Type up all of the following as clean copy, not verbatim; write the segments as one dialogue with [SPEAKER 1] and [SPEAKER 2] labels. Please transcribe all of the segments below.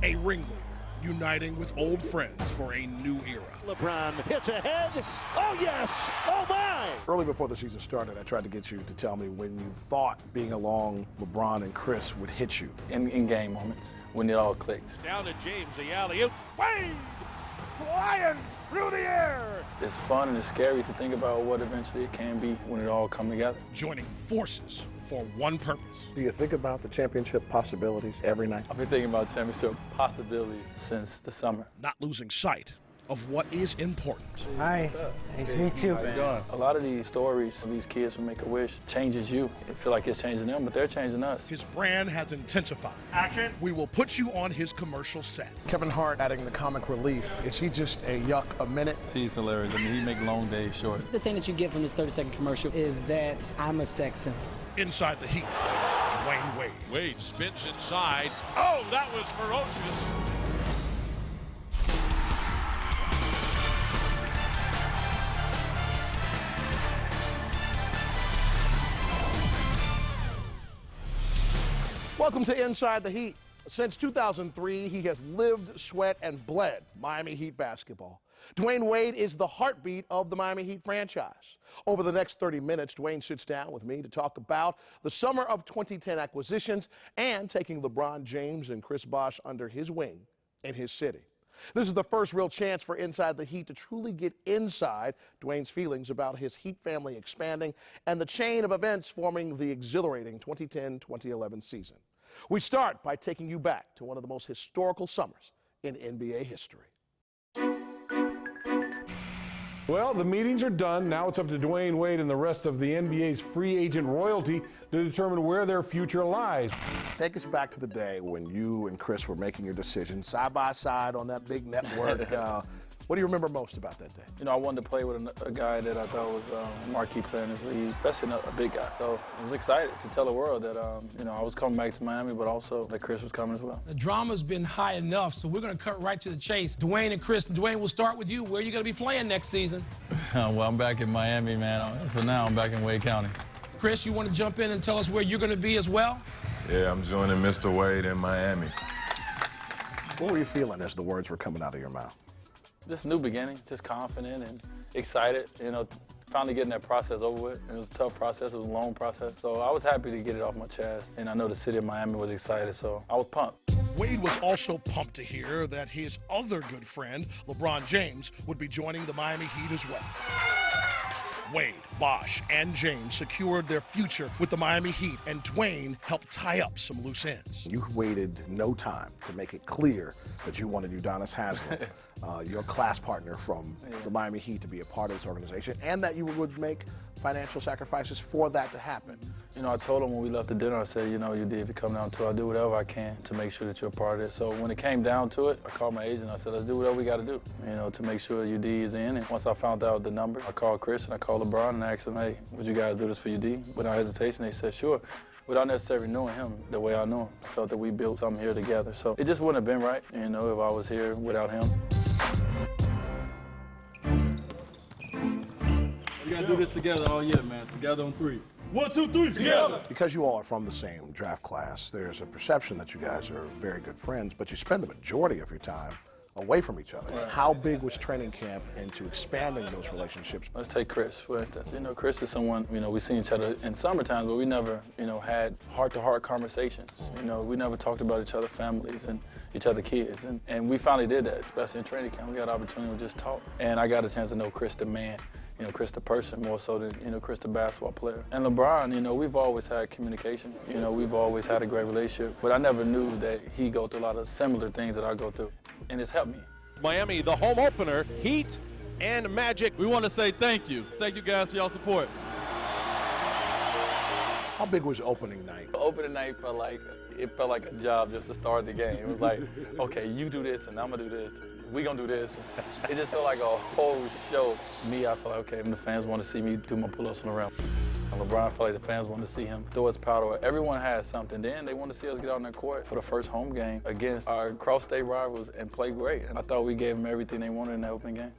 [SPEAKER 1] A ringleader uniting with old friends for a new era.
[SPEAKER 2] LeBron hits ahead. Oh, yes. Oh, my.
[SPEAKER 3] Early before the season started, I tried to get you to tell me when you thought being along LeBron and Chris would hit you.
[SPEAKER 4] In game moments, when it all clicks.
[SPEAKER 2] Down to James, the alley-oop. Wade flying through the air.
[SPEAKER 4] It's fun and it's scary to think about what eventually it can be when it all comes together.
[SPEAKER 1] Joining forces for one purpose.
[SPEAKER 3] Do you think about the championship possibilities every night?
[SPEAKER 4] I've been thinking about championship possibilities since the summer.
[SPEAKER 1] Not losing sight of what is important.
[SPEAKER 5] Hi, nice to meet you.
[SPEAKER 4] How you doing? A lot of these stories of these kids from Make-A-Wish changes you. You feel like it's changing them, but they're changing us.
[SPEAKER 1] His brand has intensified.
[SPEAKER 2] Action.
[SPEAKER 1] We will put you on his commercial set.
[SPEAKER 3] Kevin Hart adding the comic relief. Is he just a yuck a minute?
[SPEAKER 6] He's hilarious. I mean, he make long days short.
[SPEAKER 5] The thing that you get from this 30-second commercial is that I'm a sex symbol.
[SPEAKER 1] Inside the Heat, Dwyane Wade.
[SPEAKER 2] Wade spins inside. Oh, that was ferocious.
[SPEAKER 3] Welcome to Inside the Heat. Since 2003, he has lived, sweat, and bled Miami Heat basketball. Dwyane Wade is the heartbeat of the Miami Heat franchise. Over the next 30 minutes, Dwyane sits down with me to talk about the summer of 2010 acquisitions and taking LeBron James and Chris Bosh under his wing in his city. This is the first real chance for Inside the Heat to truly get inside Dwyane's feelings about his Heat family expanding and the chain of events forming the exhilarating 2010-2011 season. We start by taking you back to one of the most historical summers in NBA history.
[SPEAKER 7] Well, the meetings are done. Now it's up to Dwyane Wade and the rest of the NBA's free agent royalty to determine where their future lies.
[SPEAKER 3] Take us back to the day when you and Chris were making your decision side by side on that big network. What do you remember most about that day?
[SPEAKER 4] You know, I wanted to play with a guy that I thought was a marquee player in his league, especially a big guy. So I was excited to tell the world that, you know, I was coming back to Miami, but also that Chris was coming as well.
[SPEAKER 8] The drama's been high enough, so we're going to cut right to the chase. Dwyane and Chris. Dwyane, we'll start with you. Where are you going to be playing next season?
[SPEAKER 6] Well, I'm back in Miami, man. For now, I'm back in Wade County.
[SPEAKER 8] Chris, you want to jump in and tell us where you're going to be as well?
[SPEAKER 9] Yeah, I'm joining Mr. Wade in Miami.
[SPEAKER 3] What were you feeling as the words were coming out of your mouth?
[SPEAKER 4] Just new beginning, just confident and excited, you know, finally getting that process over with. It was a tough process, it was a long process, so I was happy to get it off my chest, and I know the city of Miami was excited, so I was pumped.
[SPEAKER 1] Wade was also pumped to hear that his other good friend, LeBron James, would be joining the Miami Heat as well. Wade, Bosh, and James secured their future with the Miami Heat, and Dwyane helped tie up some loose ends.
[SPEAKER 3] You waited no time to make it clear that you wanted Udonis Haslem, your class partner from the Miami Heat, to be a part of this organization, and that you would make financial sacrifices for that to happen.
[SPEAKER 4] You know, I told him when we left the dinner, I said, you know, if it come down to it, I'll do whatever I can to make sure that you're a part of it. So when it came down to it, I called my agent. I said, let's do whatever we got to do, you know, to make sure UD is in. And once I found out the number, I called Chris and I called LeBron and I asked him, hey, would you guys do this for UD? Without hesitation, they said, sure. Without necessarily knowing him the way I knew him. I felt that we built something here together. So it just wouldn't have been right, you know, if I was here without him.
[SPEAKER 6] We gotta do this together all year, man. Together on three. 1, 2, 3, together!
[SPEAKER 3] Because you all are from the same draft class, there's a perception that you guys are very good friends, but you spend the majority of your time away from each other. Right. How big was training camp into expanding those relationships?
[SPEAKER 4] Let's take Chris, for instance. You know, Chris is someone, you know, we seen each other in summertime, but we never, you know, had heart-to-heart conversations. You know, we never talked about each other's families and each other's kids. And we finally did that, especially in training camp. We got an opportunity to just talk. And I got a chance to know Chris the man, you know, Chris the person more so than, you know, Chris the basketball player. And LeBron, you know, we've always had communication. You know, we've always had a great relationship. But I never knew that he go through a lot of similar things that I go through. And it's helped me.
[SPEAKER 2] Miami, the home opener, Heat and Magic.
[SPEAKER 6] We want to say thank you. Thank you guys for y'all support.
[SPEAKER 3] How big was opening night?
[SPEAKER 4] Opening night felt like a job just to start the game. It was like, okay, you do this and I'm gonna do this. We gonna do this. It just felt like a whole show. Me, I felt like, okay, the fans want to see me do my pull-ups on the rim. And LeBron felt like the fans wanted to see him throw his powder. Everyone has something. Then they wanted to see us get out on the court for the first home game against our cross-state rivals and play great. And I thought we gave them everything they wanted in that opening game.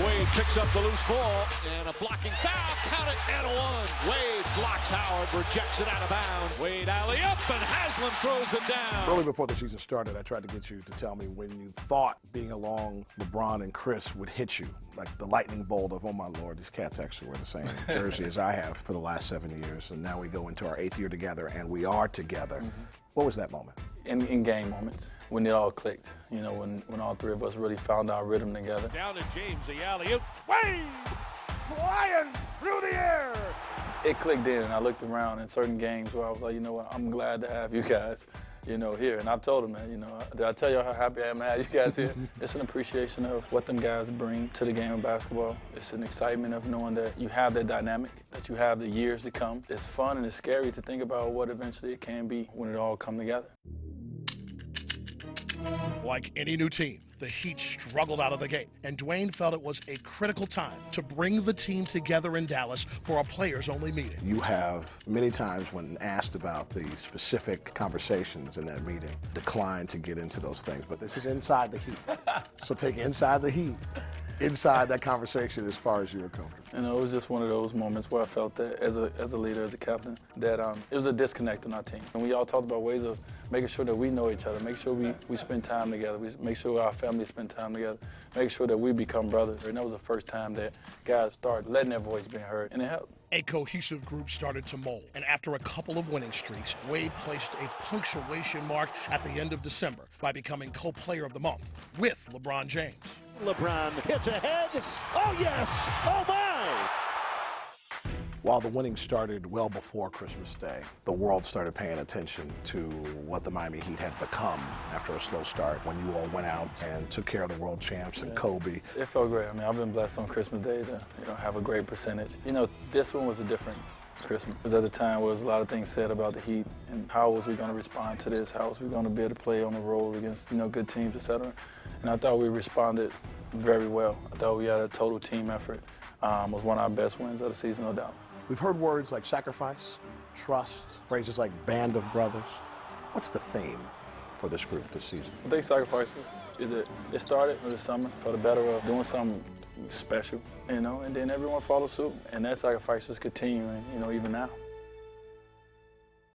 [SPEAKER 10] Wade picks up the loose ball, and a blocking foul, count it, and a one. Wade blocks Howard, rejects it out of bounds. Wade alley-up, and Haslam throws it down.
[SPEAKER 3] Early before the season started, I tried to get you to tell me when you thought being along LeBron and Chris would hit you, like the lightning bolt of, oh my Lord, these cats actually wear the same jersey as I have for the last 7 years, and now we go into our 8th year together, and we are together. What was that moment?
[SPEAKER 4] In game moments, when it all clicked, you know, when all three of us really found our rhythm together.
[SPEAKER 2] Down to James, the alley-oop. Wade flying through the air.
[SPEAKER 4] It clicked in, and I looked around in certain games where I was like, you know what, I'm glad to have you guys, you know, here. And I've told them that, you know, did I tell you how happy I am to have you guys here? It's an appreciation of what them guys bring to the game of basketball. It's an excitement of knowing that you have that dynamic, that you have the years to come. It's fun and it's scary to think about what eventually it can be when it all comes together.
[SPEAKER 1] Like any new team, the Heat struggled out of the gate, and Dwyane felt it was a critical time to bring the team together in Dallas for a players-only meeting.
[SPEAKER 3] You have many times when asked about the specific conversations in that meeting, declined to get into those things, but this is inside the Heat. So take inside the Heat, inside that conversation as far as you were comfortable.
[SPEAKER 4] You know, it was just one of those moments where I felt that as a leader, as a captain, that it was a disconnect in our team. And we all talked about ways of making sure that we know each other, make sure we spend time together, we make sure our families spend time together, make sure that we become brothers. And that was the first time that guys started letting their voice be heard, and it helped.
[SPEAKER 1] A cohesive group started to mold, and after a couple of winning streaks, Wade placed a punctuation mark at the end of December by becoming co-player of the month with LeBron James.
[SPEAKER 2] LeBron hits ahead. Oh, yes. Oh, my.
[SPEAKER 3] While the winning started well before Christmas Day, the world started paying attention to what the Miami Heat had become after a slow start when you all went out and took care of the world champs and Kobe.
[SPEAKER 4] It felt great. I mean, I've been blessed on Christmas Day to, you know, have a great percentage. You know, this one was a different Christmas. Because at the time, there was a lot of things said about the Heat and how was we going to respond to this? How was we going to be able to play on the road against, you know, good teams, et cetera. And I thought we responded very well. I thought we had a total team effort. It was one of our best wins of the season, no doubt.
[SPEAKER 3] We've heard words like sacrifice, trust, phrases like band of brothers. What's the theme for this group this season?
[SPEAKER 4] I think sacrifice is it. It started in the summer for the better of doing something special, you know, and then everyone followed suit. And that sacrifice is continuing, you know, even now.